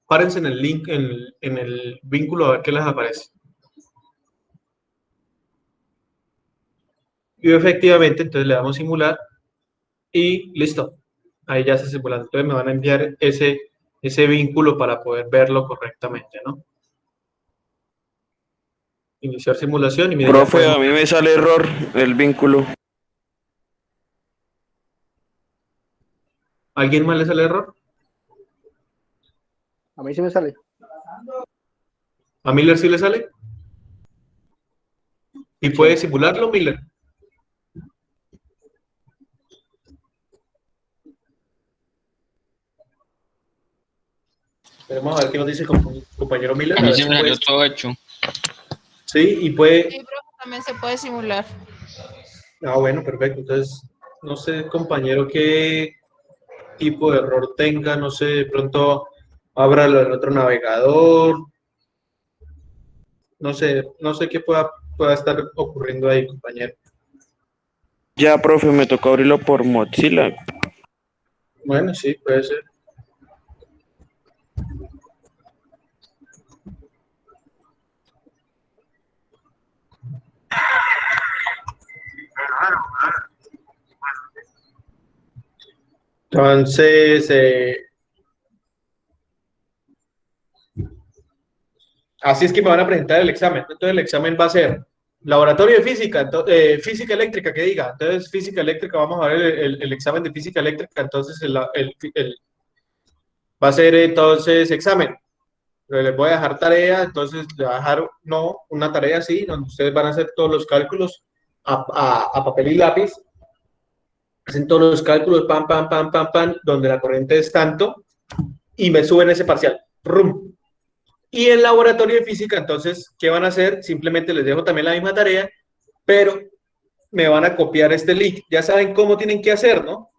párense en el link, en el vínculo a ver qué les aparece. Y efectivamente, entonces le damos simular y listo. Ahí ya está simulando. Entonces me van a enviar ese vínculo para poder verlo correctamente, ¿no? Iniciar simulación y miren, ya Profe, pueden... a mí me sale error el vínculo. ¿Alguien más le sale error? A mí sí me sale. ¿A Miller sí le sale? ¿Y puede simularlo, Miller? Vamos a ver qué nos dice el compañero Miller. A A mí ver sí si me puede. salió todo hecho. Sí, y puede... Sí, profe, también se puede simular. Ah, bueno, perfecto. Entonces, no sé, compañero, qué tipo de error tenga. No sé, de pronto ábralo en otro navegador. No sé qué pueda estar ocurriendo ahí, compañero. Ya, profe, me tocó abrirlo por Mozilla. Bueno, sí, puede ser. Entonces, así es que me van a presentar el examen. Entonces, el examen va a ser laboratorio de física, física eléctrica, que diga. Entonces, física eléctrica, vamos a ver el examen de física eléctrica. Entonces, va a ser entonces examen. Les voy a dejar tarea, entonces le voy a dejar una tarea así, donde ustedes van a hacer todos los cálculos a papel y lápiz. Hacen todos los cálculos, pam, pam, pam, pam, pam, donde la corriente es tanto, y me suben ese parcial. ¡Rum! Y en laboratorio de física, entonces, ¿qué van a hacer? Simplemente les dejo también la misma tarea, pero me van a copiar este link. Ya saben cómo tienen que hacer, ¿no?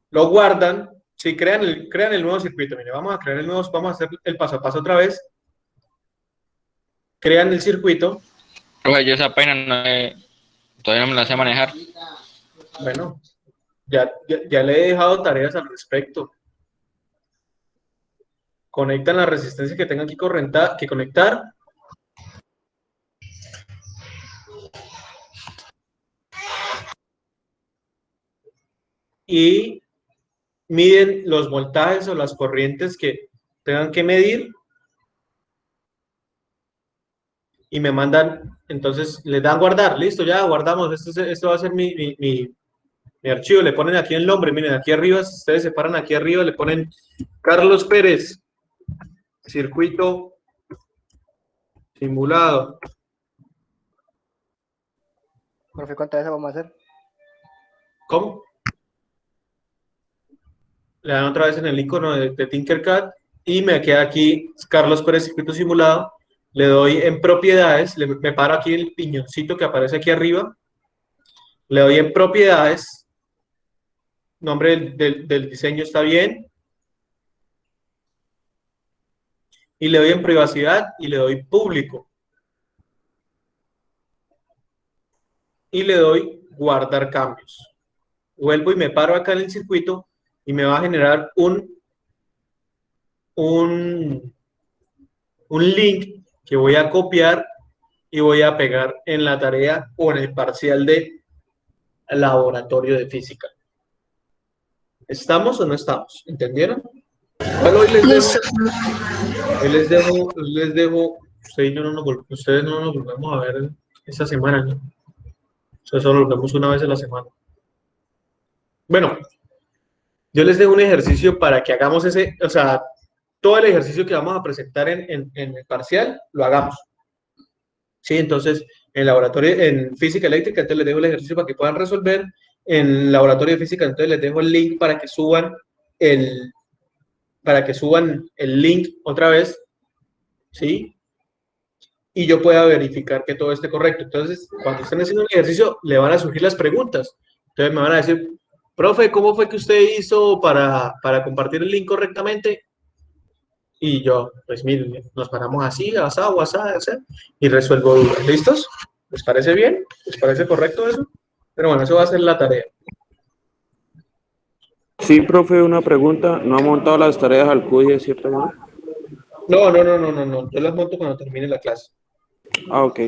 Lo guardan, sí, crean el nuevo circuito. Mire, vamos a hacer el paso a paso otra vez. Crean el circuito. Profe, yo esa página todavía no me la sé manejar. Bueno, ya le he dejado tareas al respecto. Conectan la resistencia que tengan que conectar. Y miden los voltajes o las corrientes que tengan que medir. Y me mandan, entonces les dan guardar. Listo, ya guardamos. Esto va a ser mi archivo. Le ponen aquí el nombre. Miren, aquí arriba, si ustedes se paran aquí arriba, le ponen Carlos Pérez, circuito simulado. Profe, ¿cuántas veces vamos a hacer? ¿Cómo? Le dan otra vez en el icono de Tinkercad y me queda aquí Carlos Pérez, circuito simulado. Le doy en propiedades, me paro aquí el piñoncito que aparece aquí arriba. Le doy en propiedades. Nombre del diseño está bien. Y le doy en privacidad y le doy público. Y le doy guardar cambios. Vuelvo y me paro acá en el circuito y me va a generar un link que voy a copiar y voy a pegar en la tarea o en el parcial de laboratorio de física. ¿Estamos o no estamos? ¿Entendieron? Bueno, hoy les dejo, ustedes no nos volvemos a ver esta semana, ¿no? O sea, solo nos vemos una vez a la semana. Bueno, yo les dejo un ejercicio para que hagamos o sea, todo el ejercicio que vamos a presentar en el parcial, lo hagamos. Sí, entonces, en laboratorio, en física eléctrica, entonces les dejo el ejercicio para que puedan resolver. En laboratorio de física, entonces les dejo el link para que suban el link otra vez, ¿sí? Y yo pueda verificar que todo esté correcto. Entonces, cuando estén haciendo un ejercicio, le van a surgir las preguntas. Entonces me van a decir, profe, ¿cómo fue que usted hizo para compartir el link correctamente? Y yo, pues miren, nos paramos así, asado, asado, y resuelvo dudas. ¿Listos? ¿Les parece bien? ¿Les parece correcto eso? Pero bueno, eso va a ser la tarea. Sí, profe, una pregunta. ¿No ha montado las tareas al CUI de cierta manera? No. Yo las monto cuando termine la clase. Ah, ok.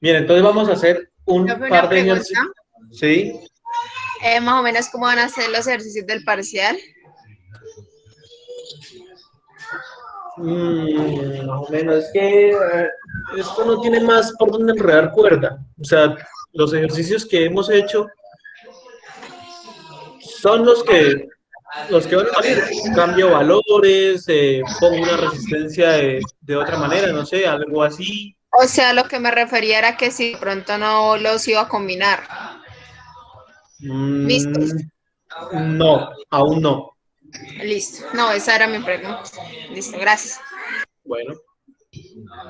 Bien, entonces vamos a hacer un Profe, par una de pregunta. ejercicios. ¿Sí? Más o menos cómo van a hacer los ejercicios del parcial. Más o menos. Es que esto no tiene más por donde enredar cuerda. O sea, los ejercicios que hemos hecho son los que van a salir. Cambio valores, pongo una resistencia de otra manera, no sé, algo así. O sea, lo que me refería era que si de pronto no los iba a combinar. Mm, ¿Listos? no, aún no. Listo. No, esa era mi pregunta. Listo, gracias. Bueno,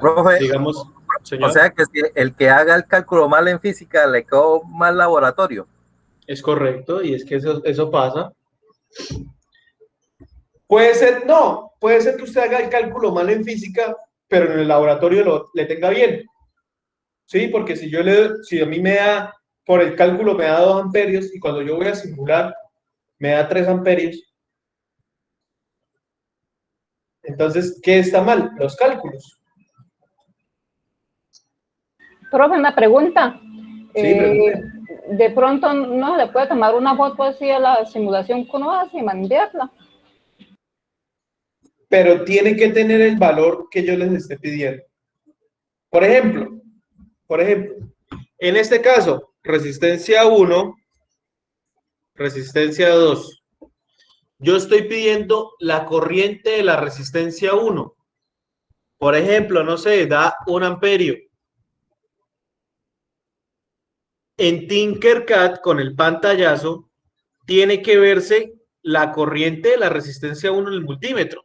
Profe, digamos, o señor, sea que si el que haga el cálculo mal en física le quedó mal laboratorio. es correcto y es que eso pasa. Puede ser, no, puede ser que usted haga el cálculo mal en física, pero en el laboratorio le tenga bien. Sí, porque si a mí me da, por el cálculo me da 2 amperios y cuando yo voy a simular me da 3 amperios, entonces, ¿qué está mal? Los cálculos. Profe, una pregunta. Sí, pregunté. De pronto no se le puede tomar una foto así a la simulación que uno hace y mandarla. Pero tiene que tener el valor que yo les esté pidiendo. Por ejemplo, en este caso, resistencia 1, resistencia 2. Yo estoy pidiendo la corriente de la resistencia 1. Por ejemplo, no sé, da 1 amperio. En Tinkercad, con el pantallazo, tiene que verse la corriente de la resistencia 1 en el multímetro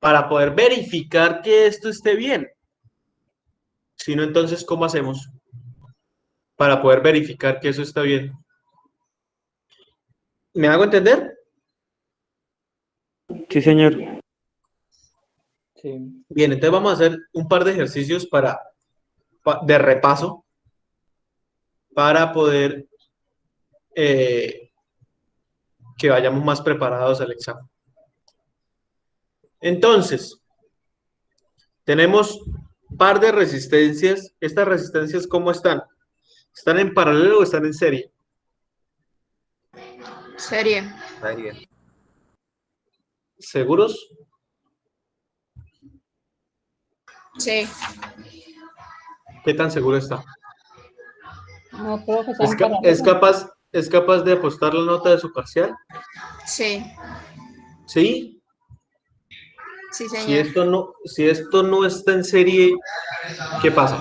para poder verificar que esto esté bien. Si no, entonces, ¿cómo hacemos para poder verificar que eso está bien? ¿Me hago entender? Sí, señor. Sí. Bien, entonces vamos a hacer un par de ejercicios de repaso para poder que vayamos más preparados al examen. Entonces, tenemos par de resistencias. ¿Estas resistencias cómo están? ¿Están en paralelo o están en serie? Serie. ¿Seguros? Sí. ¿Qué tan seguro está? No creo que ¿Es, sean ca- para es capaz, ¿Es capaz de apostar la nota de su parcial? Sí. ¿Sí? Sí, Si señor. esto no está en serie, ¿qué pasa?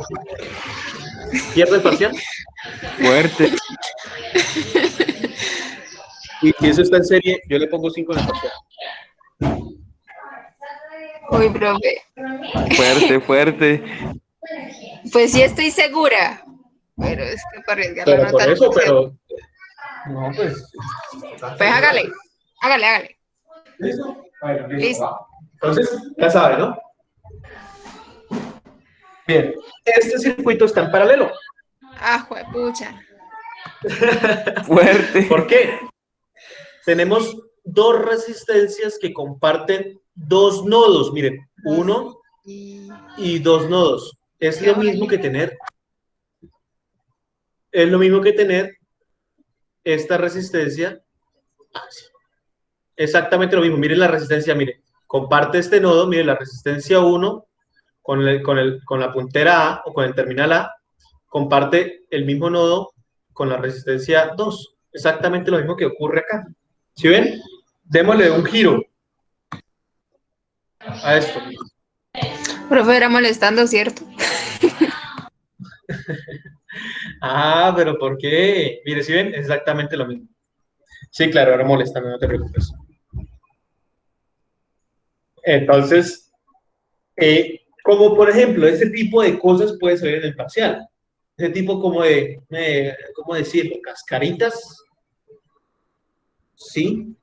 ¿Pierde el parcial? Fuerte, Y si eso está en serie, yo le pongo 5 en el parcial. Uy, profe. fuerte. Pues sí estoy segura. Pero es que para arriesgar la Pero nota por no eso, sé. no, pues. Pues hágale. Hágale. ¿Listo? Bueno, Listo. va. Entonces, ya sabe, ¿no? Bien, este circuito está en paralelo. Ah, juepucha. ¿Por Fuerte. qué? Tenemos dos resistencias que comparten dos nodos. Miren, uno Y y dos nodos. qué hoja. Es lo mismo que tener esta resistencia. Exactamente lo mismo. Miren la resistencia, miren. Comparte este nodo, miren la resistencia 1 con la puntera A o con el terminal A. Comparte el mismo nodo con la resistencia 2. Exactamente lo mismo que ocurre acá. ¿Sí ven? Démosle un giro a esto. Profe, era molestando, ¿cierto? Ah, pero ¿por qué? Mire, ¿sí ven? Exactamente lo mismo. Sí, claro, ahora moléstame, no te preocupes. Entonces, como por ejemplo, ese tipo de cosas puede ser en el parcial. Ese tipo como de, ¿cómo decirlo? Cascaritas. ¿Sí?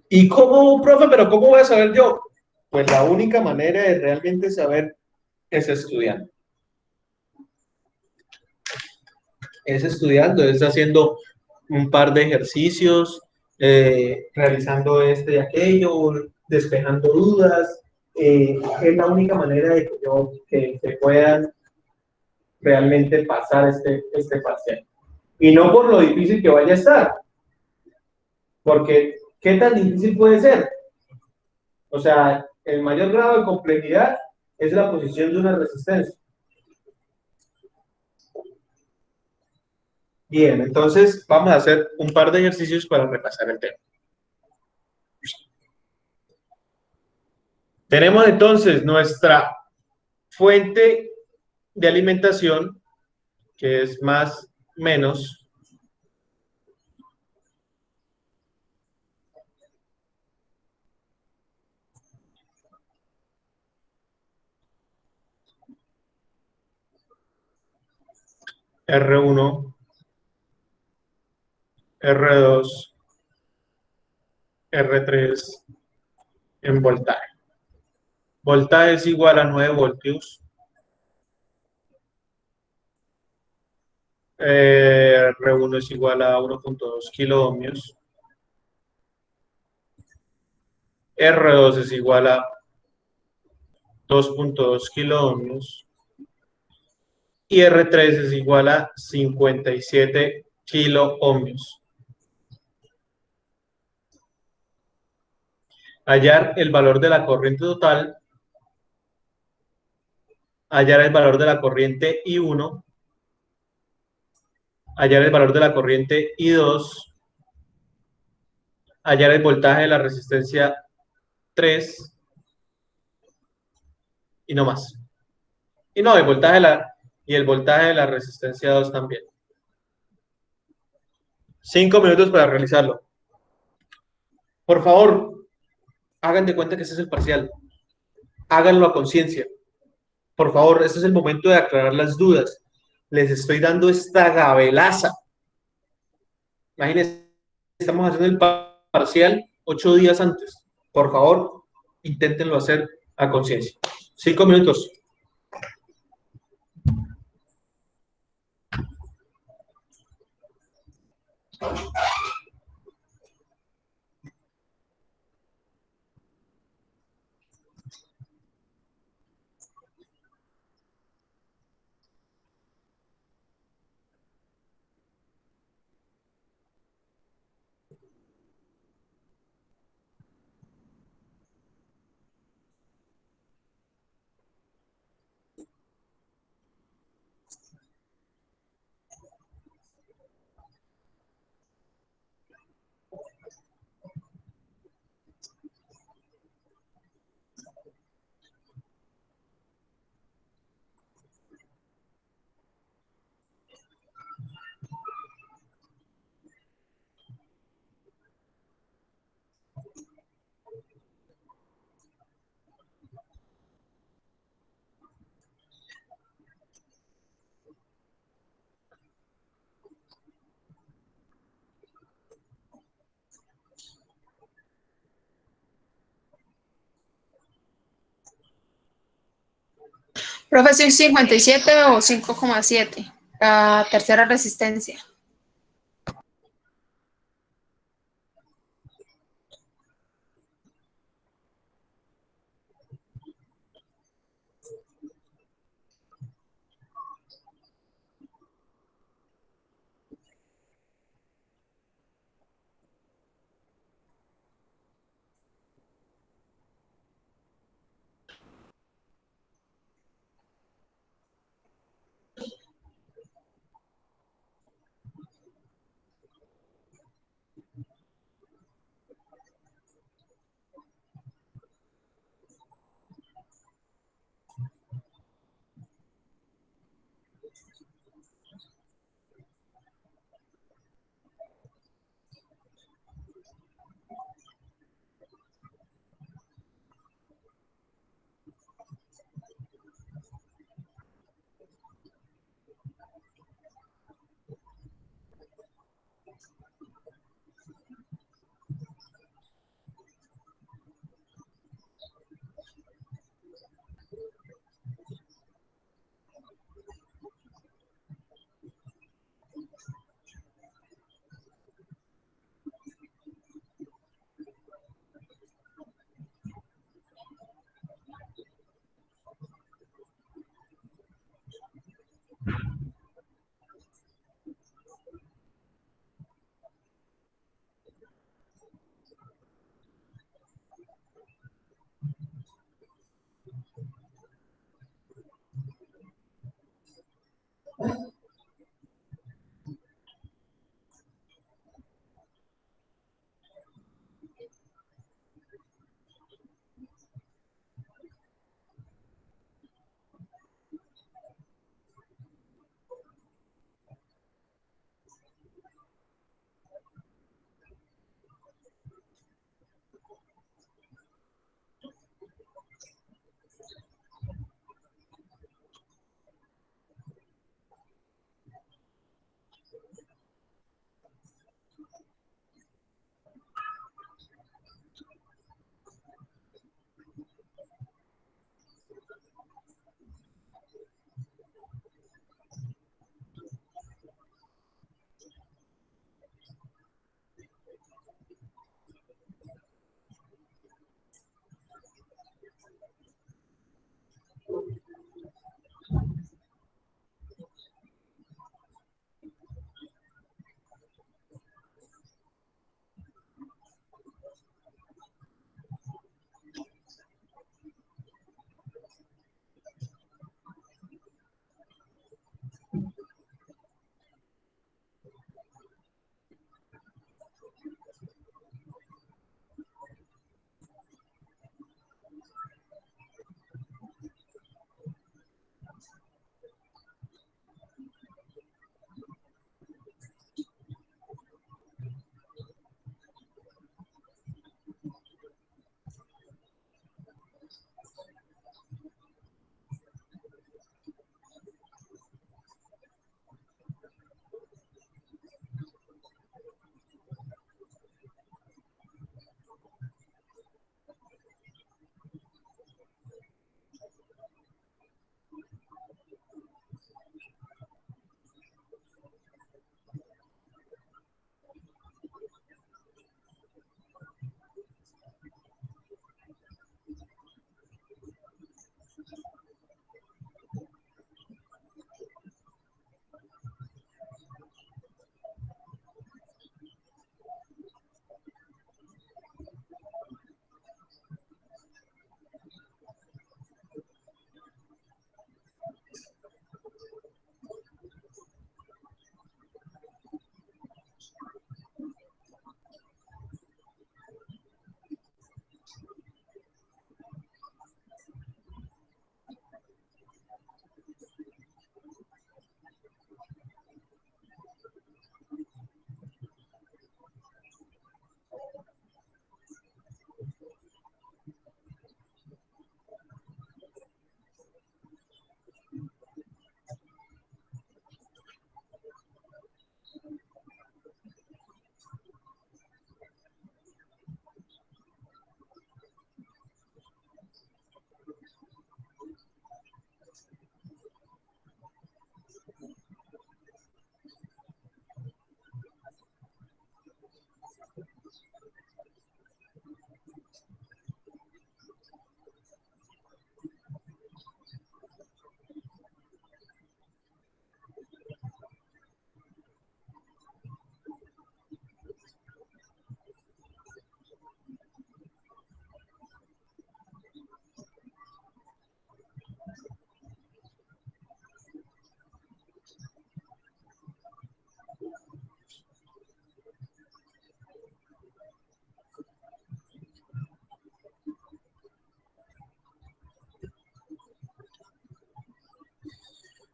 ¿Y cómo, profe, pero cómo voy a saber yo? Pues la única manera de realmente saber es estudiando. Es estudiando, es haciendo un par de ejercicios, realizando este y aquello, despejando dudas. Es la única manera de que puedan realmente pasar este parcial. Y no por lo difícil que vaya a estar, porque ¿qué tan difícil puede ser? O sea, el mayor grado de complejidad es la posición de una resistencia. Bien, entonces vamos a hacer un par de ejercicios para repasar el tema. Tenemos entonces nuestra fuente de alimentación, que es más menos R1, R2, R3 en voltaje. Voltaje es igual a 9 voltios. R1 es igual a 1.2 kiloohmios. R2 es igual a 2.2 kiloohmios. Y R3 es igual a 57 kiloohmios. Hallar el valor de la corriente total, hallar el valor de la corriente I1, hallar el valor de la corriente I2, hallar el voltaje de la resistencia 3 y no más. Y no, el voltaje de la resistencia 2 también. 5 minutos para realizarlo. Por favor, hagan de cuenta que este es el parcial. Háganlo a conciencia. Por favor, este es el momento de aclarar las dudas. Les estoy dando esta gabelaza. Imagínense, estamos haciendo el parcial 8 días antes. Por favor, inténtenlo hacer a conciencia. 5 minutos. Profesión 57 o 5,7. La tercera resistencia.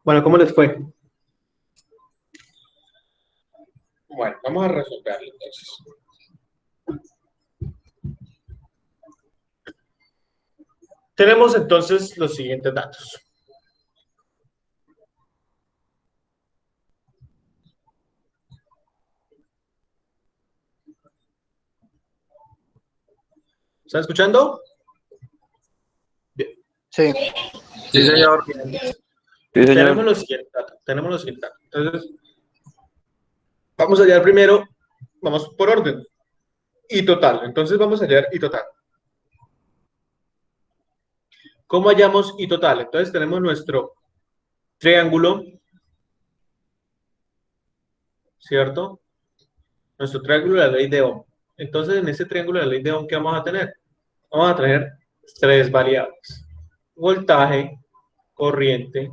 Bueno, ¿cómo les fue? Bueno, vamos a resolverlo entonces. Tenemos entonces los siguientes datos. ¿Están escuchando? Bien. Sí. Sí, señor. Sí, Tenemos señor. los siguientes datos. Tenemos los siguientes datos. Entonces, vamos a hallar primero, vamos por orden. Y total. Entonces vamos a hallar y total. ¿Cómo hallamos y total? Entonces tenemos nuestro triángulo, ¿cierto? Nuestro triángulo de la ley de Ohm. Entonces, en ese triángulo de la ley de Ohm, ¿qué vamos a tener? Vamos a tener tres variables: voltaje, corriente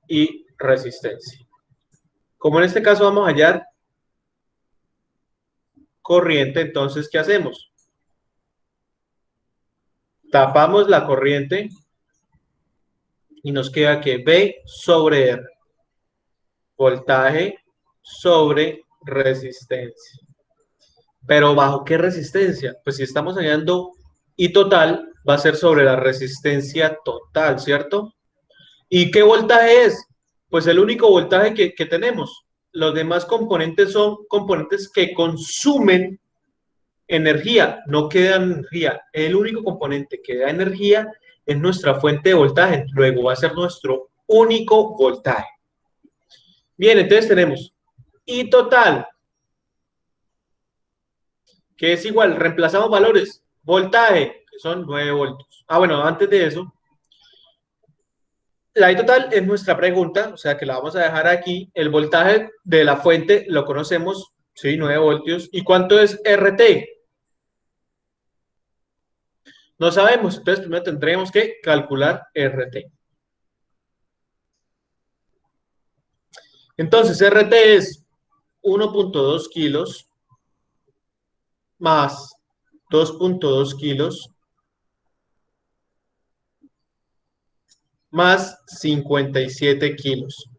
y resistencia. Como en este caso vamos a hallar corriente, entonces, ¿qué hacemos? Tapamos la corriente y nos queda que V sobre R, voltaje sobre resistencia. Pero ¿bajo qué resistencia? Pues si estamos hallando I total, va a ser sobre la resistencia total, ¿cierto? ¿Y qué voltaje es? Pues el único voltaje que tenemos. Los demás componentes son componentes que consumen energía, no que dan energía. El único componente que da energía es nuestra fuente de voltaje. Luego va a ser nuestro único voltaje. Bien, entonces tenemos I total, que es igual, reemplazamos valores. Voltaje, que son 9 voltios. Ah, bueno, antes de eso, la I total es nuestra pregunta, o sea que la vamos a dejar aquí. El voltaje de la fuente lo conocemos, sí, 9 voltios. ¿Y cuánto es RT? No sabemos, entonces primero tendremos que calcular RT. Entonces, RT es 1.2 kilos más 2.2 kilos más 57 kilos.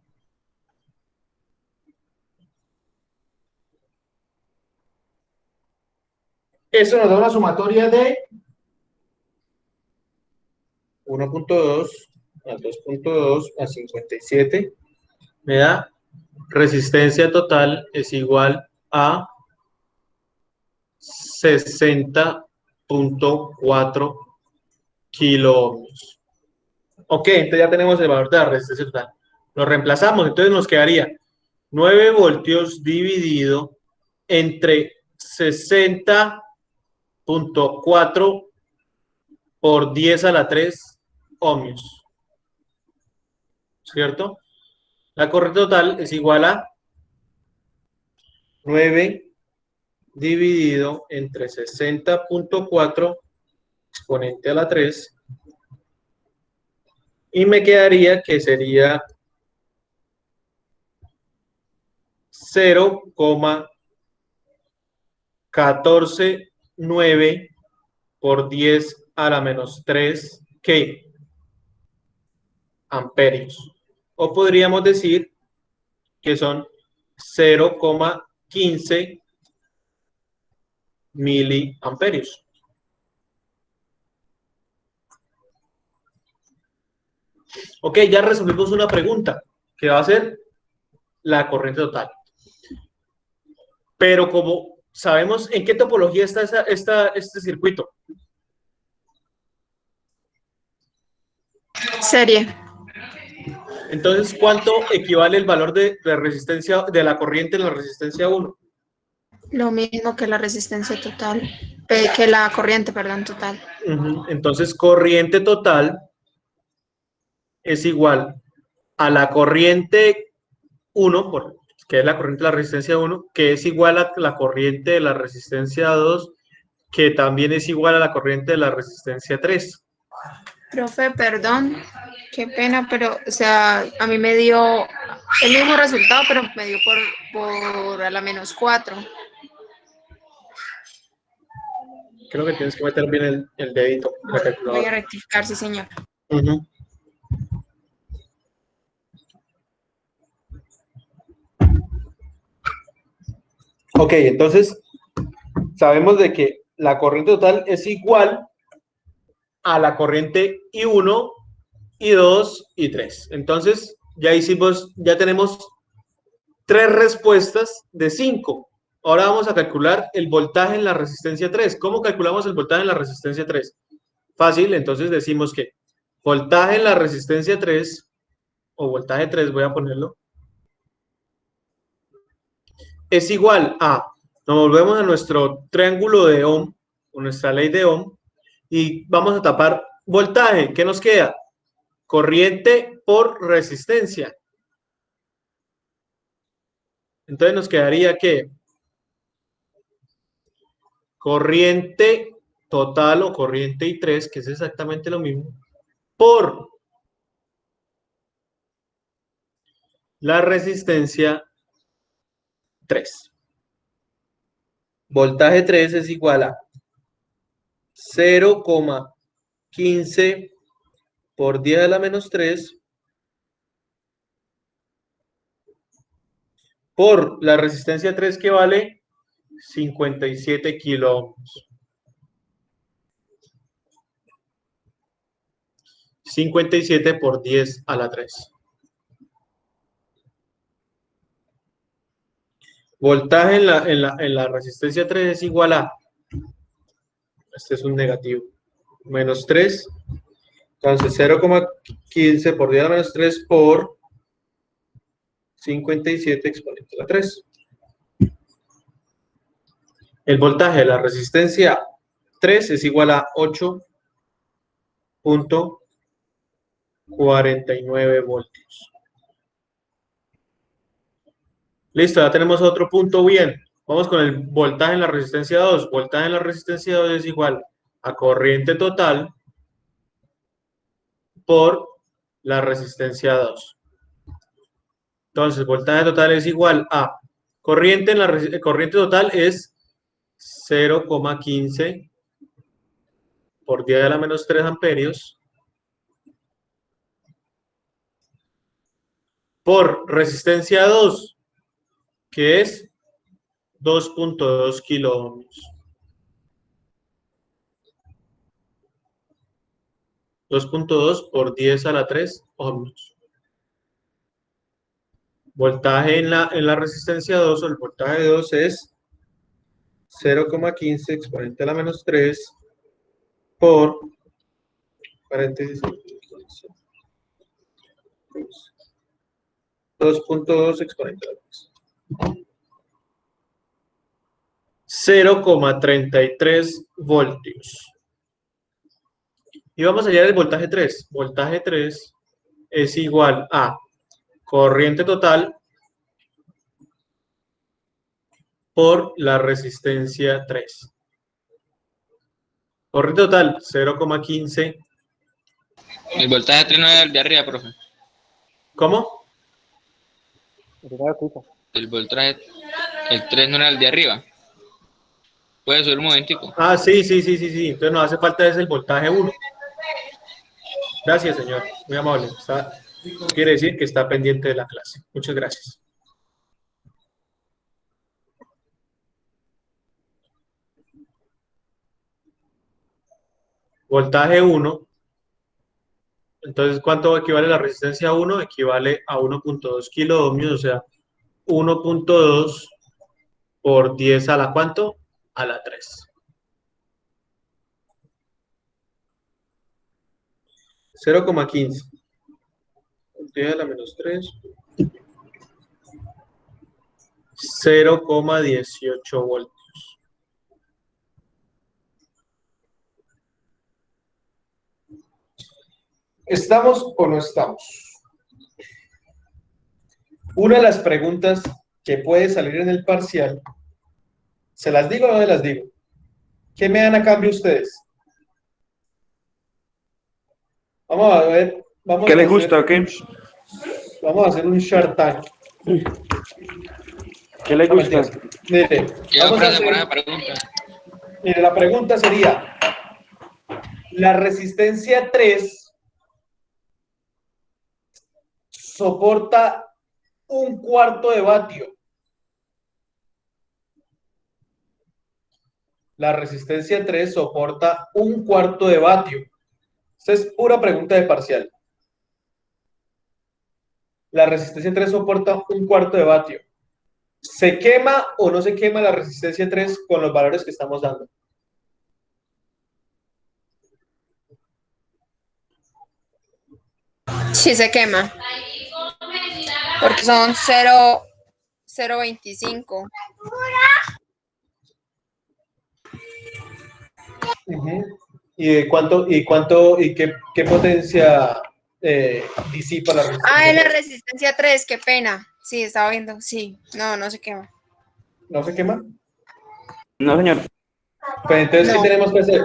Eso nos da una sumatoria de 1.2 más 2.2 más 57. Me da resistencia total es igual a 60.4 kiloohmios. Ok, entonces ya tenemos el valor de la resistencia total. Lo reemplazamos, entonces nos quedaría 9 voltios dividido entre 60.4 por 10 a la 3 ohmios. ¿Cierto? La corriente total es igual a 9 dividido entre 60.4 exponente a la 3 y me quedaría que sería 0,149 por 10 a la menos 3 ¿qué? Amperios. O podríamos decir que son 0,15 miliamperios. Ok, ya resolvimos una pregunta, que va a ser la corriente total. Pero como sabemos en qué topología está este circuito. Serie. Entonces, ¿cuánto equivale el valor de resistencia de la corriente en la resistencia 1? Lo mismo que la resistencia total. Que la corriente, perdón, total. Entonces, corriente total es igual a la corriente 1, que es la corriente de la resistencia 1, que es igual a la corriente de la resistencia 2, que también es igual a la corriente de la resistencia 3. Profe, perdón, qué pena, pero, o sea, a mí me dio el mismo resultado, pero me dio por a la menos 4. Creo que tienes que meter bien el dedito en la Voy a calculadora. rectificar, sí, señor. Ok, entonces sabemos de que la corriente total es igual a la corriente I1, I2 y 3. Entonces, ya tenemos 3 respuestas de 5. Ahora vamos a calcular el voltaje en la resistencia 3. ¿Cómo calculamos el voltaje en la resistencia 3? Fácil, entonces decimos que voltaje en la resistencia 3, o voltaje 3, voy a ponerlo, es igual a, nos volvemos a nuestro triángulo de Ohm, o nuestra ley de Ohm, y vamos a tapar voltaje. ¿Qué nos queda? Corriente por resistencia. Entonces nos quedaría que corriente total o corriente I3, que es exactamente lo mismo, por la resistencia 3. Voltaje 3 es igual a 0,15 por 10 a la menos 3 por la resistencia 3, que vale 57 kiloohms. 57 por 10 a la 3. Voltaje en la resistencia 3 es igual a, este es un negativo, menos 3. Entonces 0,15 por 10 a la menos 3 por 57 exponente a la 3. El voltaje de la resistencia 3 es igual a 8.49 voltios. Listo, ya tenemos otro punto bien. Vamos con el voltaje en la resistencia 2. Voltaje en la resistencia 2 es igual a corriente total por la resistencia 2. Entonces, voltaje total es igual a corriente en la corriente total es 0,15 por 10 a la menos 3 amperios por resistencia 2, que es 2.2 kiloohms. 2.2 por 10 a la 3 ohms. Voltaje en la resistencia 2, o el voltaje de 2 es 0,15 exponente a la menos 3 por paréntesis 2.2 exponente a la 3. 0,33 voltios. Y vamos a hallar el voltaje 3. Voltaje 3 es igual a corriente total por la resistencia 3. Corriente total, 0,15. El voltaje 3 no es el de arriba, profe. ¿Cómo? El voltaje, el 3 no era el de arriba. Puede subir un momentico. Ah, sí. Entonces nos hace falta es el voltaje 1. Gracias, señor. Muy amable. Quiere decir que está pendiente de la clase. Muchas gracias. Voltaje 1. Entonces, ¿cuánto equivale la resistencia 1? Equivale a 1.2 kiloohmios, o sea, 1.2 por 10 a la ¿cuánto? A la 3. 0,15. 10 a la menos 3. 0,18 voltios. ¿Estamos o no estamos? Una de las preguntas que puede salir en el parcial, ¿se las digo o no se las digo? ¿Qué me dan a cambio ustedes? Vamos a ver. ¿Qué les gusta o qué? Vamos a hacer un Shark Tank. ¿Qué les gusta? Mire, vamos a hacer, mire, la pregunta sería, la resistencia 3 soporta 1/4 de vatio. La resistencia 3 soporta 1/4 de vatio. Esta es pura pregunta de parcial. La resistencia 3 soporta 1/4 de vatio. ¿Se quema o no se quema la resistencia 3 con los valores que estamos dando? Sí se quema, porque son 0,25. Ujú. ¿Y qué potencia disipa la Ah, resistencia es la 3? resistencia 3, qué pena. Sí, estaba viendo, sí. No, no se quema. ¿No se quema? No, señor. Pues entonces, ¿qué No. tenemos que hacer?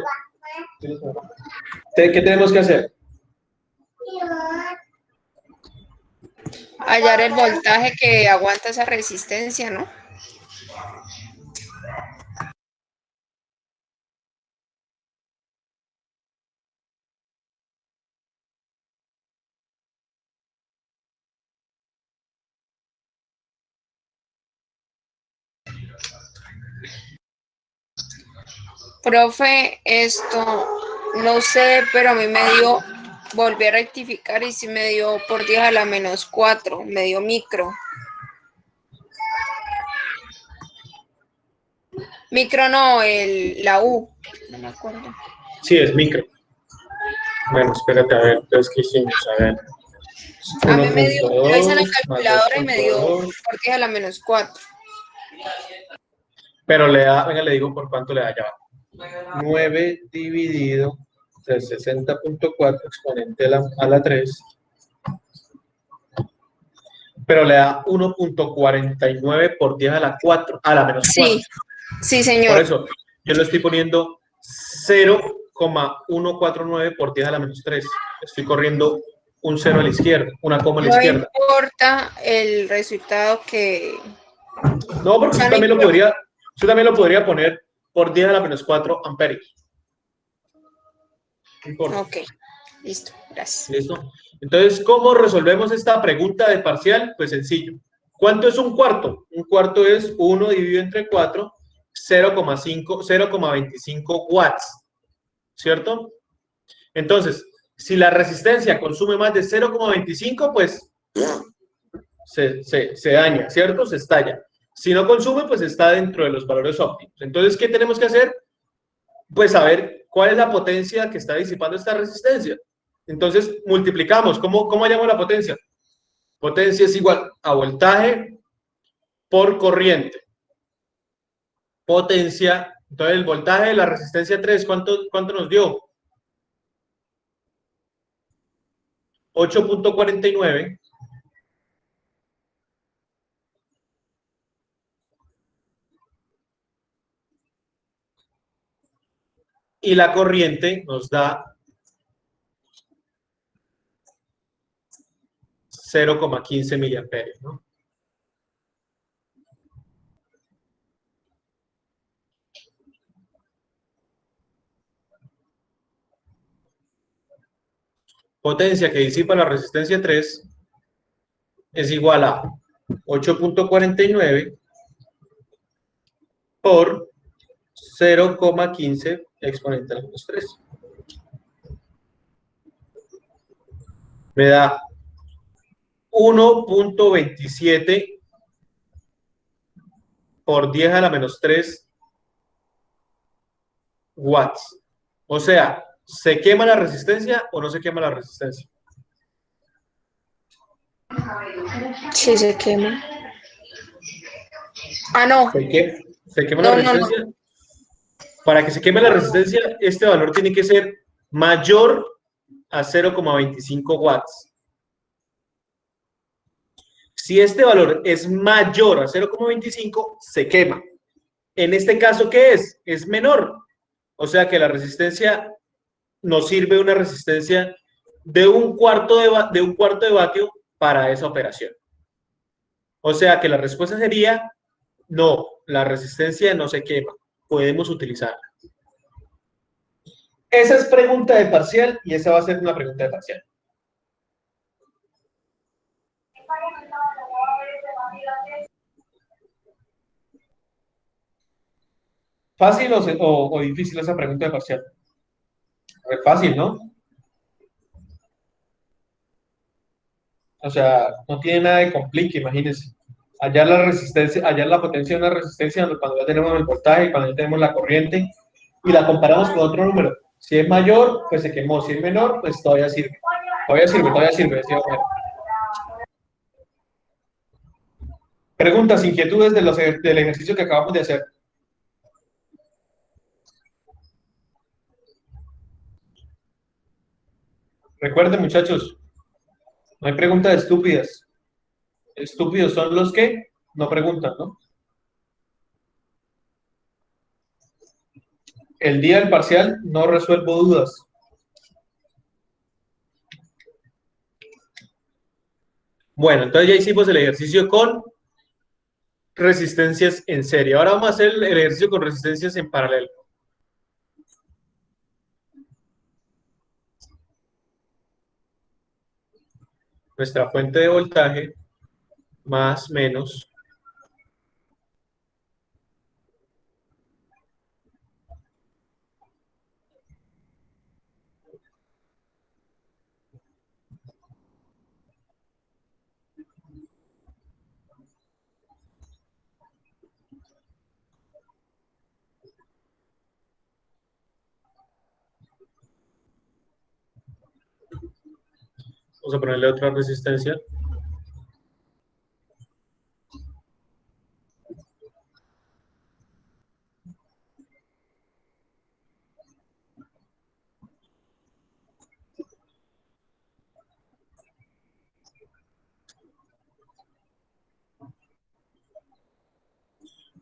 ¿Qué tenemos que hacer? Hallar el voltaje que aguanta esa resistencia, ¿no? Profe, esto no sé, pero a mí me dio, volví a rectificar y sí me dio por 10 a la -4, me dio micro. Micro no, la U, no me acuerdo. Sí, es micro. Bueno, espérate, a ver, entonces, ¿qué hicimos? A ver, A mí me dio, lo hice en la 1.2 más calculadora y me dio 2.2, por 10 a la -4. pero le da, venga, le digo por cuánto le da ya. 9 dividido de 60.4 exponente a la 3, pero le da 1.49 por 10 a la 4, a la -4. Sí, sí, Por señor. eso, yo lo estoy poniendo 0,149 por 10 a la -3. Estoy corriendo un 0 a la izquierda, una coma a la No izquierda. importa el resultado que... No, O porque sea, no importa. usted también lo podría poner por 10 a la -4 amperios. No importa. Ok, listo, gracias. ¿Listo? Entonces, ¿cómo resolvemos esta pregunta de parcial? Pues sencillo. ¿Cuánto es un cuarto? Un cuarto es 1 dividido entre 4, 0,25 watts, ¿cierto? Entonces, si la resistencia consume más de 0,25, pues se daña, ¿cierto? Se estalla. Si no consume, pues está dentro de los valores óptimos. Entonces, ¿qué tenemos que hacer? Pues saber cuál es la potencia que está disipando esta resistencia. Entonces, multiplicamos. ¿Cómo hallamos la potencia? Potencia es igual a voltaje por corriente. Potencia, entonces el voltaje de la resistencia 3, ¿cuánto nos dio? 8.49. Y la corriente nos da 0,15 miliamperios, ¿no? Potencia que disipa la resistencia 3 es igual a 8.49 por 0,15 exponente a la menos 3. Me da 1.27 por 10 a la menos 3 watts. O sea, ¿se quema la resistencia o no se quema la resistencia? Sí, se quema. Ah, no. ¿Se quema la No, no, no. resistencia? Para que se queme la resistencia, este valor tiene que ser mayor a 0,25 watts. Si este valor es mayor a 0,25, se quema. En este caso, ¿qué es? Es menor. O sea que la resistencia nos sirve una resistencia de un cuarto de vatio para esa operación. O sea que la respuesta sería no, la resistencia no se quema. Podemos utilizarla. Esa es pregunta de parcial y esa va a ser una pregunta de parcial. ¿Fácil o difícil esa pregunta de parcial? Es fácil, ¿no? O sea, no tiene nada de complique, imagínense. Hallar la resistencia, hallar la potencia de una resistencia cuando ya tenemos el voltaje, cuando ya tenemos la corriente, y la comparamos con otro número. Si es mayor, pues se quemó. Si es menor, pues todavía sirve. Todavía sirve, decía Homero. Preguntas, inquietudes del ejercicio que acabamos de hacer. Recuerden, muchachos, no hay preguntas estúpidas. Estúpidos son los que no preguntan, ¿no? El día del parcial no resuelvo dudas. Bueno, entonces ya hicimos el ejercicio con resistencias en serie. Ahora vamos a hacer el ejercicio con resistencias en paralelo. Nuestra fuente de voltaje más menos vamos a ponerle otra resistencia.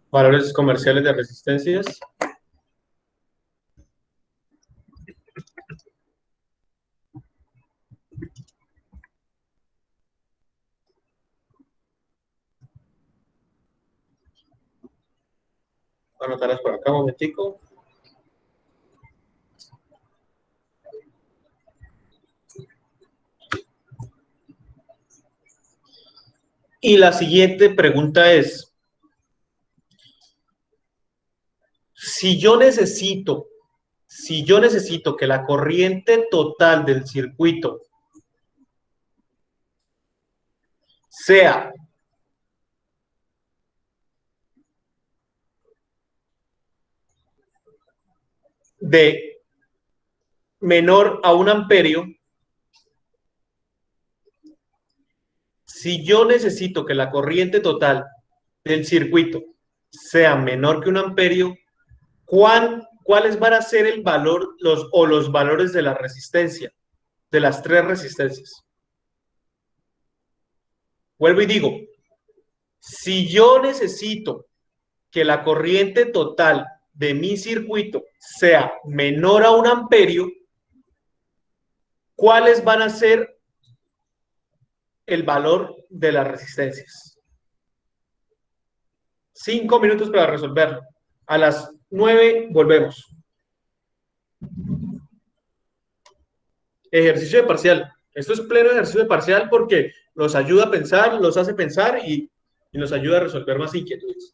Valores comerciales de resistencias. Voy a anotarlas por acá un momentico. Y la siguiente pregunta es, si yo necesito que la corriente total del circuito sea de menor a 1 amperio, si yo necesito que la corriente total del circuito sea menor que 1 amperio, ¿cuáles van a ser el valor los valores de la resistencia, de las tres resistencias? Vuelvo y digo, si yo necesito que la corriente total de mi circuito sea menor a 1 amperio, ¿cuáles van a ser el valor de las resistencias? 5 minutos para resolverlo. A las 9 volvemos. Ejercicio de parcial. Esto es pleno ejercicio de parcial porque los ayuda a pensar, los hace pensar y nos ayuda a resolver más inquietudes.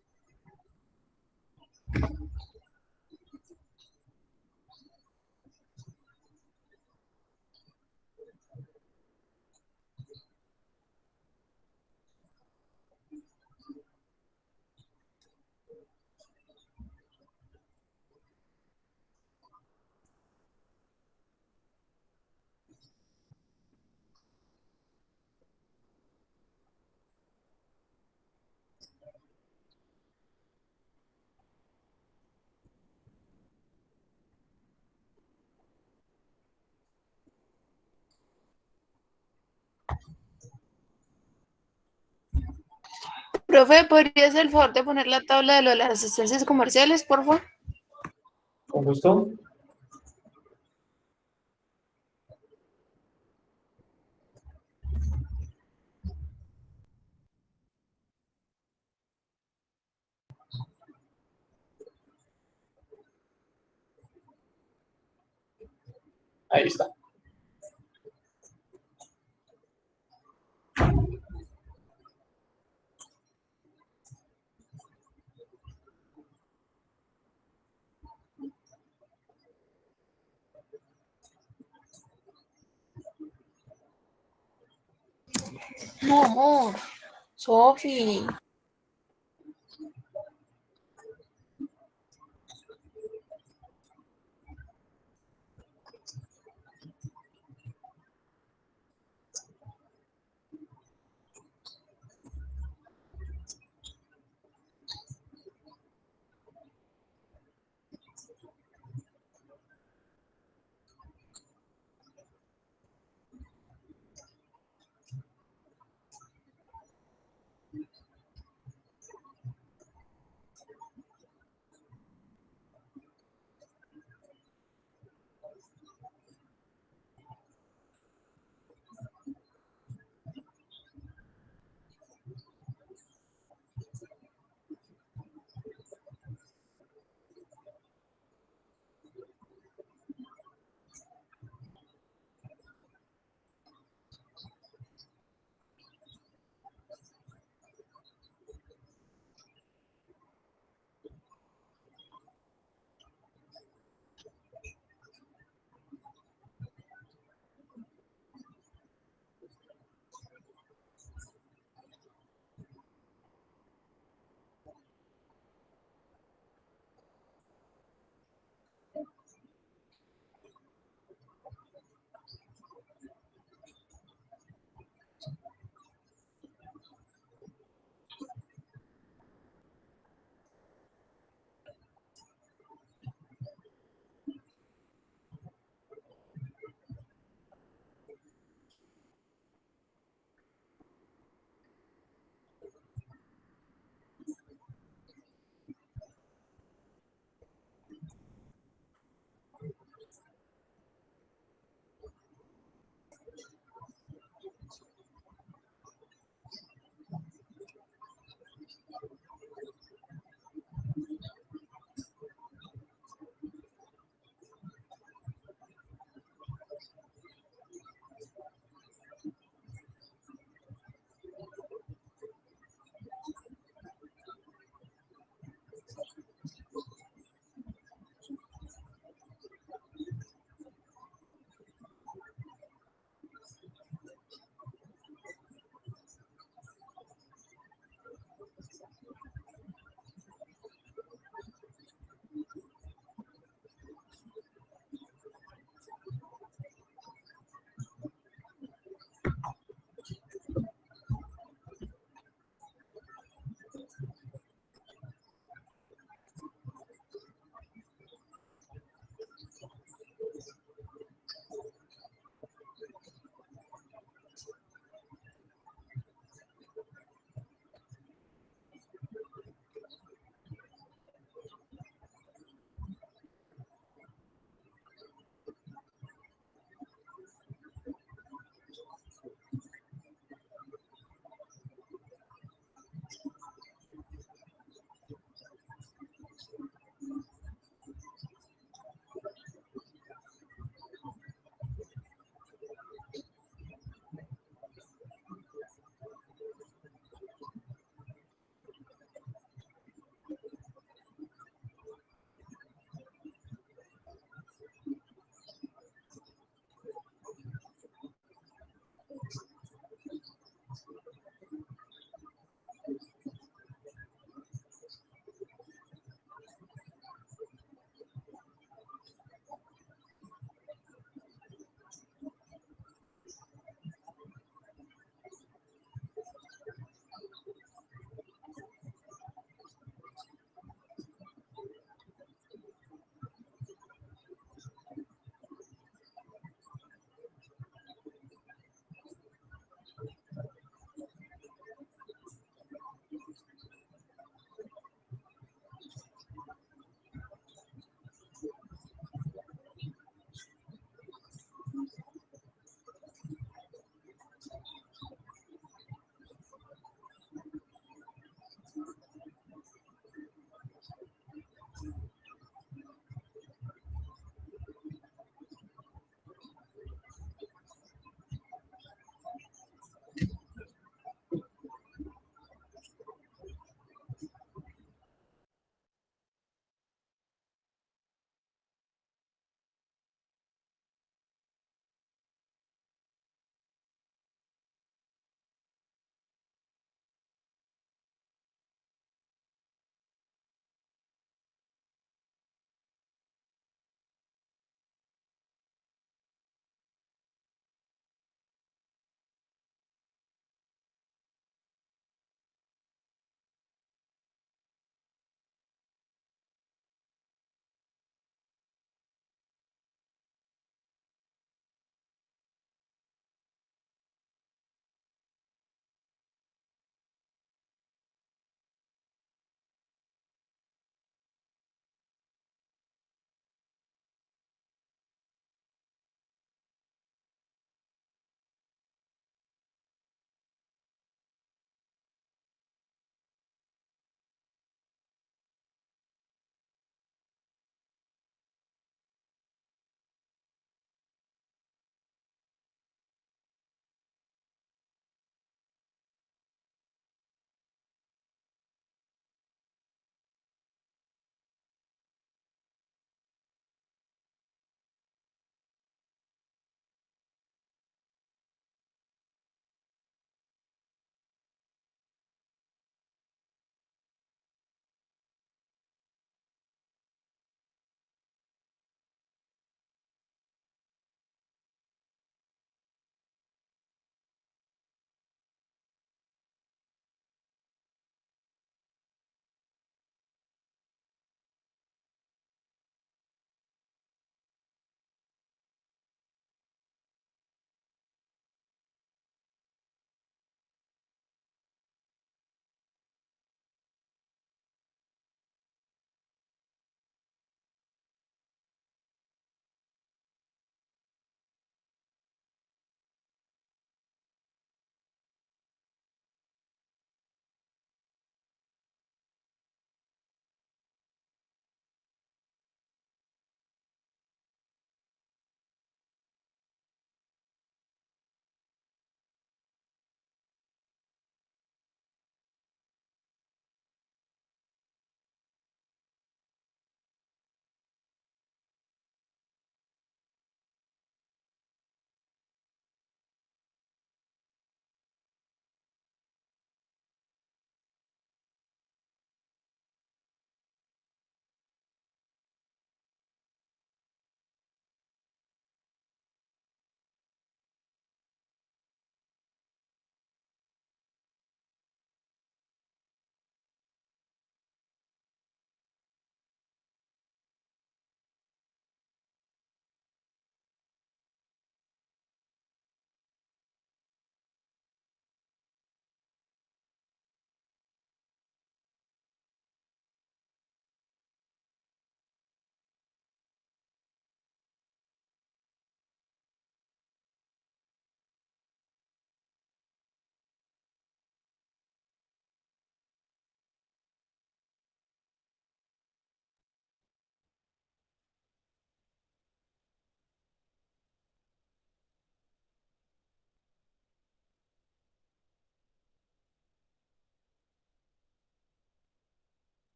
Profe, ¿podría hacer el favor de poner la tabla de lo de las asistencias comerciales, por favor? Con gusto. Ahí está. No, amor. Sofi.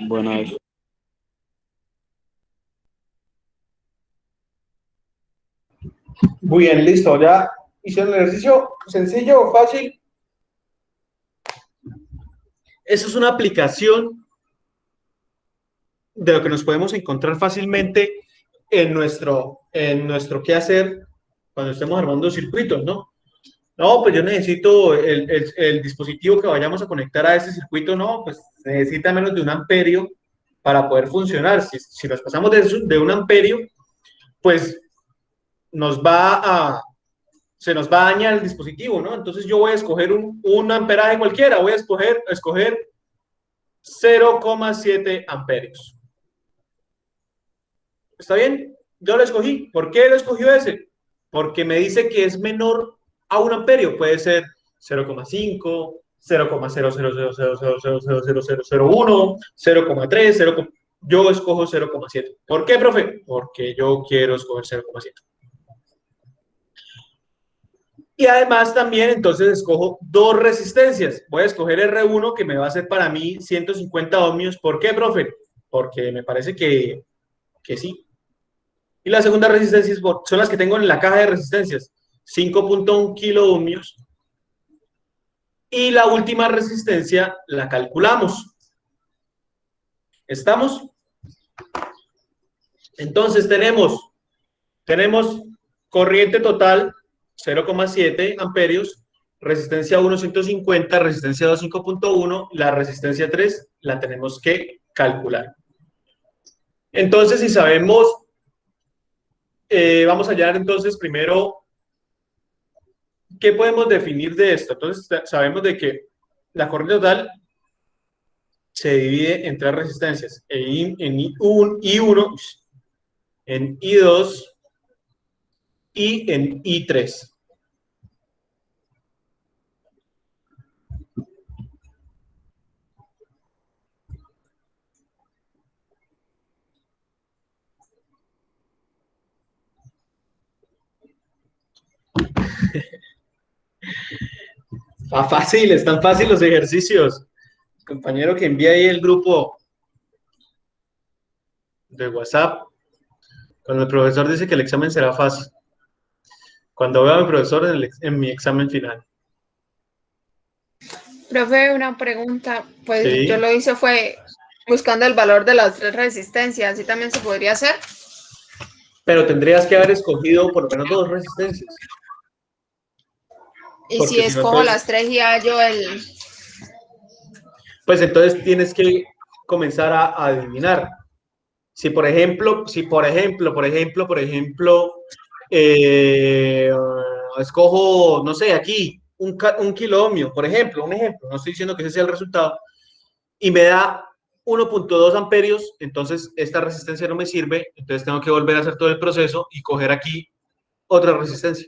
Buenas. Muy bien, listo. Ya hicieron el ejercicio sencillo, fácil. Eso es una aplicación de lo que nos podemos encontrar fácilmente en nuestro quehacer cuando estemos armando circuitos, ¿no? No, pues yo necesito el dispositivo que vayamos a conectar a ese circuito, no, pues necesita menos de 1 amperio para poder funcionar. Si nos pasamos de 1 amperio, pues nos va a, se nos va a dañar el dispositivo, ¿no? Entonces yo voy a escoger un amperaje cualquiera, voy a escoger 0,7 amperios. ¿Está bien? Yo lo escogí. ¿Por qué lo escogió ese? Porque me dice que es menor a 1 amperio. Puede ser 0,5, 0,000000001, 0,3, 0. Yo escojo 0,7. ¿Por qué, profe? Porque yo quiero escoger 0,7. Y además también entonces escojo dos resistencias. Voy a escoger R1 que me va a hacer para mí 150 ohmios. ¿Por qué, profe? Porque me parece que sí. Y la segunda resistencia son las que tengo en la caja de resistencias. 5.1 kilo ohmios. Y la última resistencia la calculamos. ¿Estamos? Entonces tenemos corriente total 0,7 amperios, resistencia 1, 150, resistencia 2, 5.1, la resistencia 3 la tenemos que calcular. Entonces, si sabemos, vamos a hallar entonces primero, ¿qué podemos definir de esto? Entonces, sabemos de que la corriente total se divide en tres resistencias, en I1, en I2 y en I3. Fácil, están fáciles los ejercicios. Compañero que envía ahí el grupo de WhatsApp, cuando el profesor dice que el examen será fácil. Cuando veo a mi profesor en mi examen final. Profe, una pregunta. Pues Sí, yo lo hice fue buscando el valor de las tres resistencias. ¿Así también se podría hacer? pero tendrías que haber escogido por lo menos dos resistencias. Y Porque si si no, escojo entonces, las tres y hallo el... pues entonces tienes que comenzar a adivinar. Si por ejemplo, eh, escojo, no sé, aquí, un kilo ohmio, por ejemplo, un ejemplo, no estoy diciendo que ese sea el resultado, y me da 1.2 amperios, entonces esta resistencia no me sirve, entonces tengo que volver a hacer todo el proceso y coger aquí otra resistencia,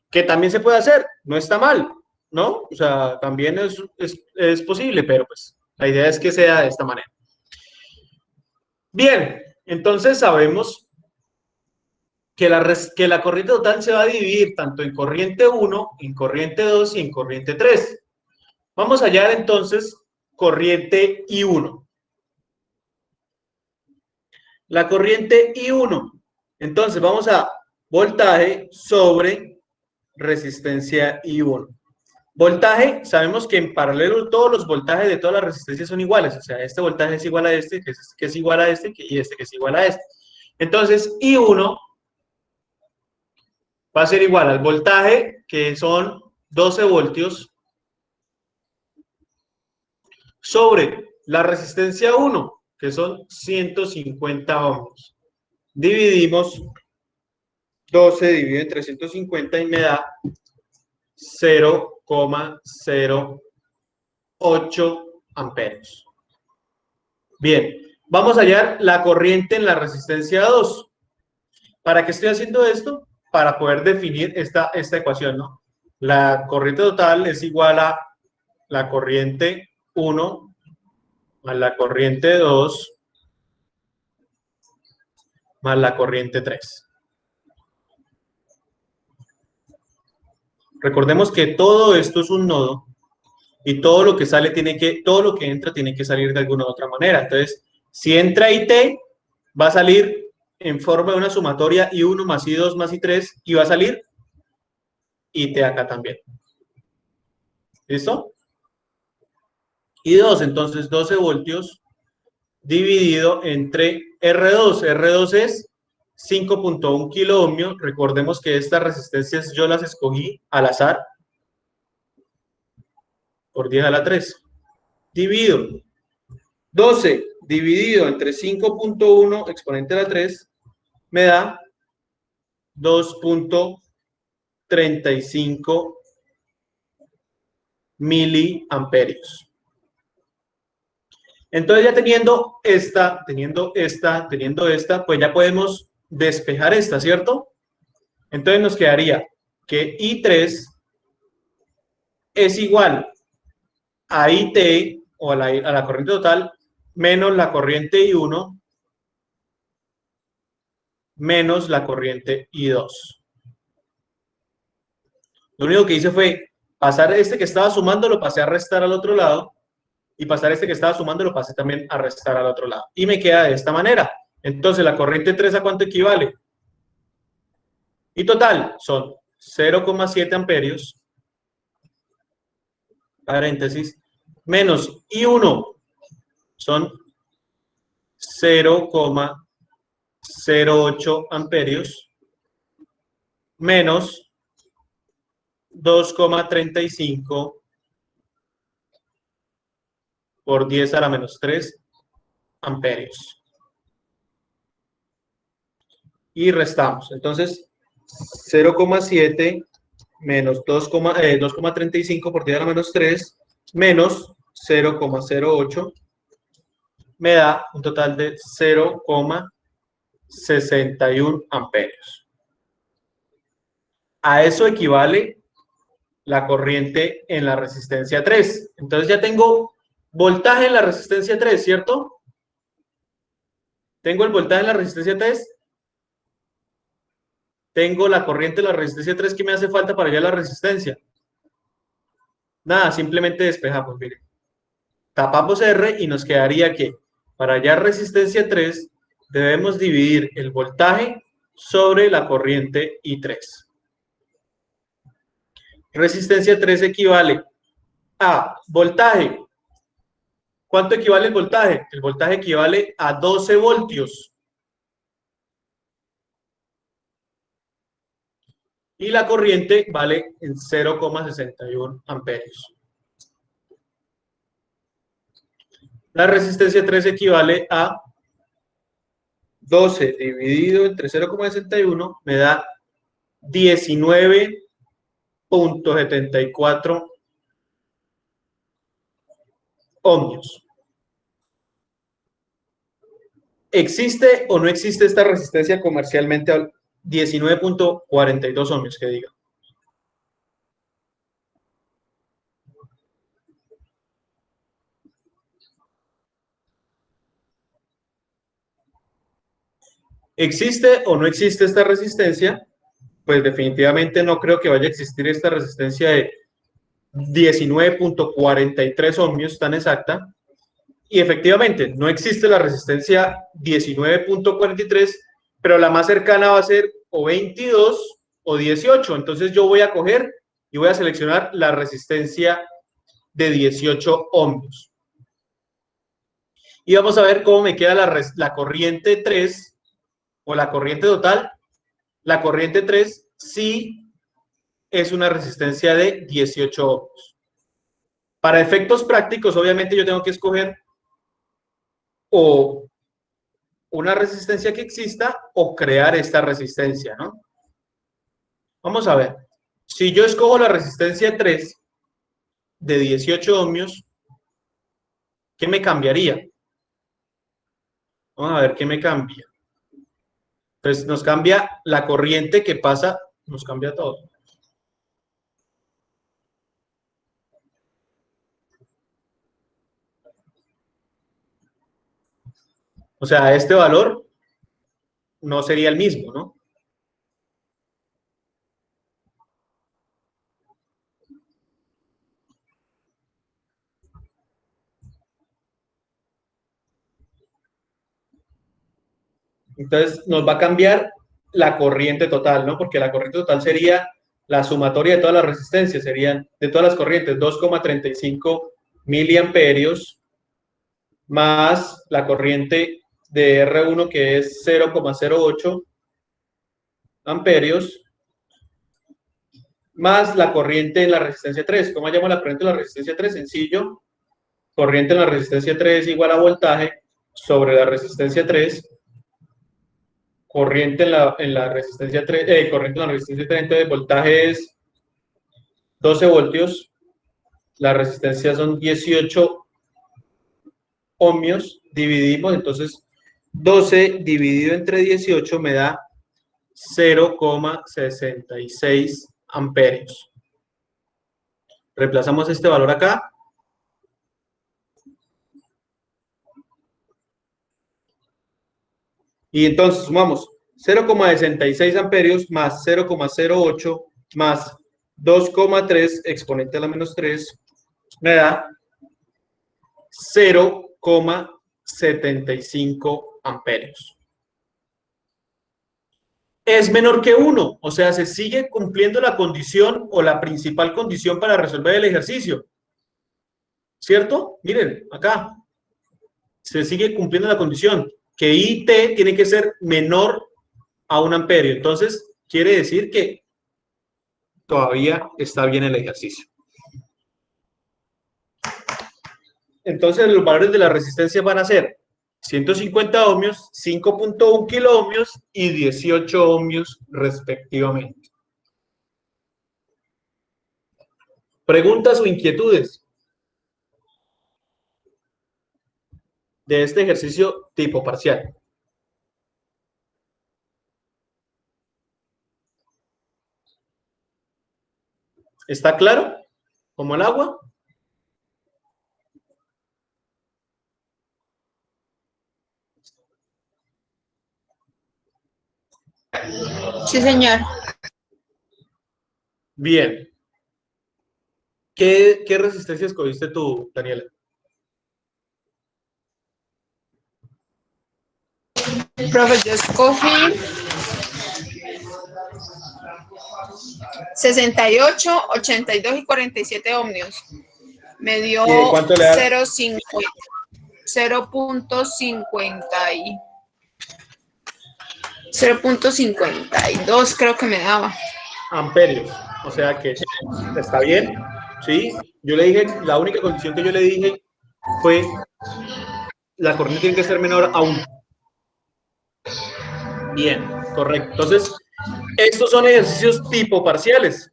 que también se puede hacer, no está mal, ¿no? O sea, también es posible, pero pues la idea es que sea de esta manera. Bien, entonces sabemos que la corriente total se va a dividir tanto en corriente 1, en corriente 2 y en corriente 3. Vamos a hallar entonces corriente I1. La corriente I1. Entonces vamos a voltaje sobre resistencia I1. Voltaje, sabemos que en paralelo todos los voltajes de todas las resistencias son iguales. O sea, este voltaje es igual a este, que es igual a este, y este que es igual a este. Entonces, I1 va a ser igual al voltaje, que son 12 voltios, sobre la resistencia 1, que son 150 ohmios. Dividimos 12 dividido entre 150 y me da 0,08 amperios. Bien, vamos a hallar la corriente en la resistencia 2. ¿Para qué estoy haciendo esto? Para poder definir esta ecuación, ¿no? La corriente total es igual a la corriente 1 más la corriente 2 más la corriente 3. Recordemos que todo esto es un nodo y todo lo que sale todo lo que entra tiene que salir de alguna u otra manera. Entonces, si entra IT, va a salir en forma de una sumatoria I1 más I2 más I3 y va a salir IT acá también. ¿Listo? I2, entonces 12 voltios dividido entre R2. R2 es 5.1 kilo ohmios. Recordemos que estas resistencias yo las escogí al azar por 10 a la 3. Divido 12 dividido entre 5.1 exponente a la 3 me da 2.35 miliamperios. Entonces ya teniendo esta, pues ya podemos despejar esta, ¿cierto? Entonces nos quedaría que I3 es igual a IT, o a la corriente total, menos la corriente I1, menos la corriente I2. Lo único que hice fue pasar este que estaba sumando, lo pasé a restar al otro lado, y pasar este que estaba sumando, lo pasé también a restar al otro lado. Y me queda de esta manera. Entonces, la corriente 3, ¿a cuánto equivale? Y total, son 0,7 amperios, paréntesis, menos I1, son 0,08 amperios, menos 2,35 por 10 a la menos 3 amperios. Y restamos. Entonces, 0,7 menos 2,35 por 10 a la menos 3 menos 0,08 me da un total de 0,61 amperios. A eso equivale la corriente en la resistencia 3. Entonces ya tengo voltaje en la resistencia 3, ¿cierto? Tengo el voltaje en la resistencia 3. Tengo la corriente en la resistencia 3. ¿Qué me hace falta para hallar la resistencia? Nada, simplemente despejamos, miren. Tapamos R y nos quedaría que para hallar resistencia 3 debemos dividir el voltaje sobre la corriente I3. Resistencia 3 equivale a voltaje. ¿Cuánto equivale el voltaje? El voltaje equivale a 12 voltios. Y la corriente vale en 0,61 amperios. La resistencia 3 equivale a 12 dividido entre 0,61 me da 19.74 ohmios. ¿Existe o no existe esta resistencia comercialmente? 19.42 ohmios, que diga. ¿Existe o no existe esta resistencia? Pues definitivamente no creo que vaya a existir esta resistencia de 19.43 ohmios tan exacta. Y efectivamente, no existe la resistencia 19.43, pero la más cercana va a ser o 22 o 18. Entonces yo voy a coger y voy a seleccionar la resistencia de 18 ohmios. Y vamos a ver cómo me queda la corriente 3 o la corriente total. La corriente 3 sí es una resistencia de 18 ohmios. Para efectos prácticos, obviamente yo tengo que escoger o una resistencia que exista o crear esta resistencia, ¿no? Vamos a ver. Si yo escojo la resistencia 3 de 18 ohmios, ¿qué me cambiaría? Vamos a ver qué me cambia. Pues nos cambia la corriente que pasa, nos cambia todo. O sea, este valor no sería el mismo, ¿no? Entonces nos va a cambiar la corriente total, ¿no? Porque la corriente total sería la sumatoria de todas las resistencias, serían de todas las corrientes 2,35 miliamperios más la corriente de R1 que es 0,08 amperios más la corriente en la resistencia 3. ¿Cómo llamo la corriente en la resistencia 3? Sencillo. Corriente en la resistencia 3 es igual a voltaje sobre la resistencia 3. Corriente en la resistencia 3, corriente en la resistencia 3, entonces voltaje es 12 voltios. La resistencia son 18 ohmios. Dividimos, entonces 12 dividido entre 18 me da 0,66 amperios. Reemplazamos este valor acá. Y entonces sumamos 0,66 amperios más 0,08 más 2,3 exponente a la menos 3 me da 0,75 amperios. Es menor que 1, o sea, se sigue cumpliendo la condición o la principal condición para resolver el ejercicio. ¿Cierto? Miren, acá. Se sigue cumpliendo la condición que IT tiene que ser menor a 1 amperio. Entonces, quiere decir que todavía está bien el ejercicio. Entonces, los valores de la resistencia van a ser 150 ohmios, 5.1 kiloohmios y 18 ohmios respectivamente. ¿Preguntas o inquietudes de este ejercicio tipo parcial? ¿Está claro? ¿Como el agua? Sí, señor. Bien. ¿Qué resistencia escogiste tú, Daniela? Profe, yo escogí 68, 82 y 47 ohmios. Me dio ¿Y de cuánto le da? 0.52 creo que me daba. Amperios. O sea que está bien. Sí. Yo le dije, la única condición que yo le dije fue la corriente tiene que ser menor a 1. Bien, correcto. Entonces, estos son ejercicios tipo parciales,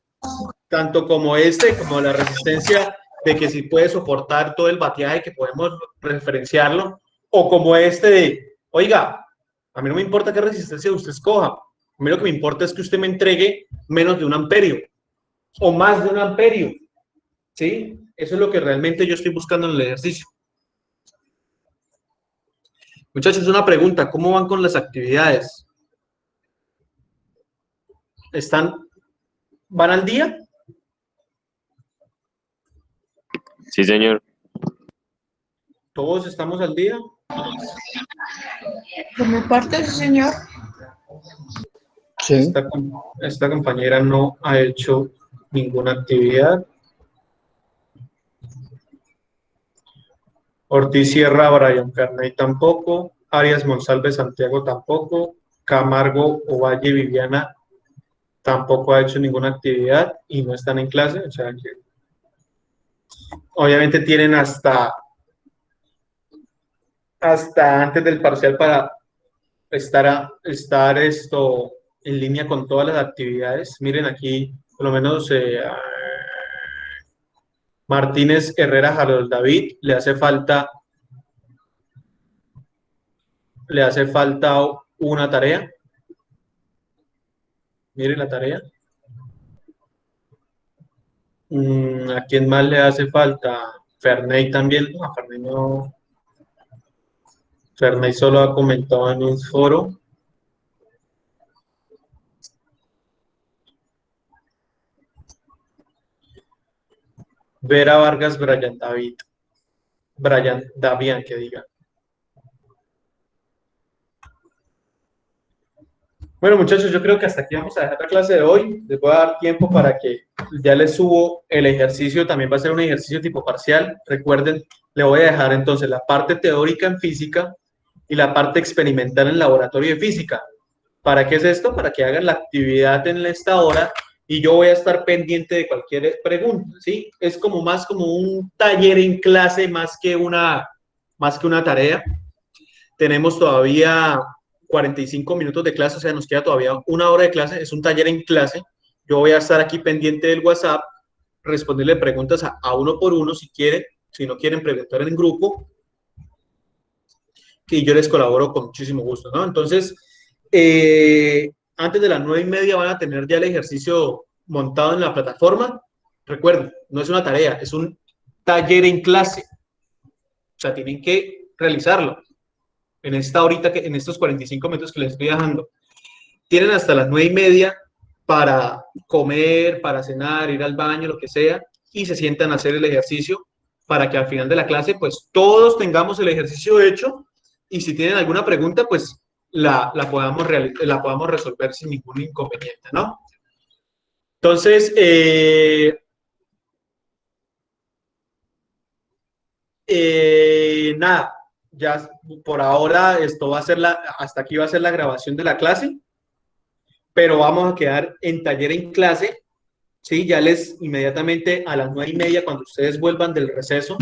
tanto como este, como la resistencia de que si puede soportar todo el bateaje que podemos referenciarlo, o como este de, oiga, a mí no me importa qué resistencia usted escoja, a mí lo que me importa es que usted me entregue menos de 1 amperio o más de 1 amperio, ¿sí? Eso es lo que realmente yo estoy buscando en el ejercicio. Muchachos, una pregunta, ¿cómo van con las actividades? ¿Van al día? Sí, señor. ¿Todos estamos al día? Por mi parte, sí, señor. Sí. Esta compañera no ha hecho ninguna actividad. Ortiz Sierra, Brian Carney tampoco. Arias Monsalve Santiago tampoco. Camargo Ovalle Viviana tampoco ha hecho ninguna actividad y no están en clase. O sea que obviamente tienen hasta antes del parcial para estar esto en línea con todas las actividades. Miren aquí, por lo menos Martínez Herrera Harold David, le hace falta una tarea. Miren la tarea. ¿A quién más le hace falta? Ferney también. No, Ferney no. Ferney solo ha comentado en un foro. Vera Vargas, Brian Davian, que diga. Bueno, muchachos, yo creo que hasta aquí vamos a dejar la clase de hoy. Les voy a dar tiempo para que ya les subo el ejercicio. También va a ser un ejercicio tipo parcial. Recuerden, le voy a dejar entonces la parte teórica en física y la parte experimental en laboratorio de física. ¿Para qué es esto? Para que hagan la actividad en esta hora y yo voy a estar pendiente de cualquier pregunta, ¿sí? Es como más como un taller en clase más que una tarea. Tenemos todavía 45 minutos de clase, o sea, nos queda todavía una hora de clase, es un taller en clase. Yo voy a estar aquí pendiente del WhatsApp, responderle preguntas a uno por uno si quieren, si no quieren preguntar en grupo, que yo les colaboro con muchísimo gusto, ¿no? Entonces, antes de las 9:30 van a tener ya el ejercicio montado en la plataforma. Recuerden, no es una tarea, es un taller en clase. O sea, tienen que realizarlo en esta horita, en estos 45 minutos que les estoy dejando. Tienen hasta las 9:30 para comer, para cenar, ir al baño, lo que sea, y se sientan a hacer el ejercicio para que al final de la clase, pues todos tengamos el ejercicio hecho y si tienen alguna pregunta, pues la podamos resolver sin ningún inconveniente, ¿no? Entonces, nada, ya por ahora esto va a ser hasta aquí va a ser la grabación de la clase, pero vamos a quedar en taller en clase, ¿sí? Ya inmediatamente a las 9:30, cuando ustedes vuelvan del receso,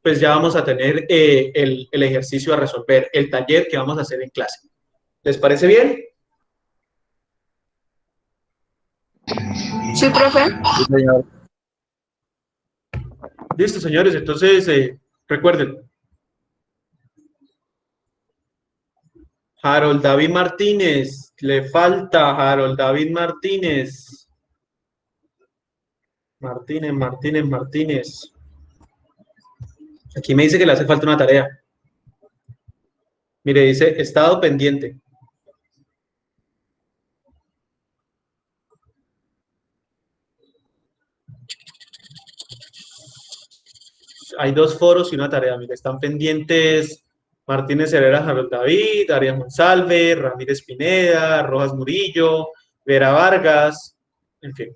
pues ya vamos a tener el ejercicio a resolver, el taller que vamos a hacer en clase. ¿Les parece bien? Sí, profe. Sí, señor. Listo, señores, entonces recuerden. Harold David Martínez, le falta Harold David Martínez. Martínez. Aquí me dice que le hace falta una tarea. Mire, dice estado pendiente. Hay 2 foros y una tarea. Mire, están pendientes Martínez Herrera, Harold David, Arias Monsalve, Ramírez Pineda, Rojas Murillo, Vera Vargas, en fin,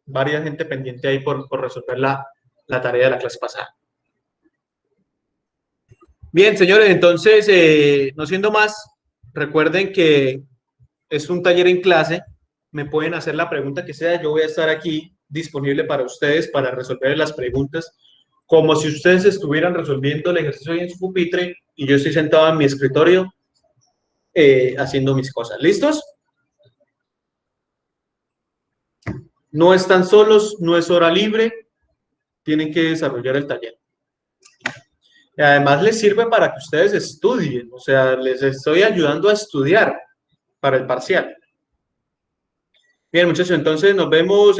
varias gente pendiente ahí por resolver la tarea de la clase pasada. Bien, señores, entonces, no siendo más, recuerden que es un taller en clase, me pueden hacer la pregunta que sea, yo voy a estar aquí disponible para ustedes para resolver las preguntas, como si ustedes estuvieran resolviendo el ejercicio en su pupitre y yo estoy sentado en mi escritorio haciendo mis cosas. ¿Listos? No están solos, no es hora libre, tienen que desarrollar el taller. Y además les sirve para que ustedes estudien, o sea, les estoy ayudando a estudiar para el parcial. Bien, muchachos, entonces nos vemos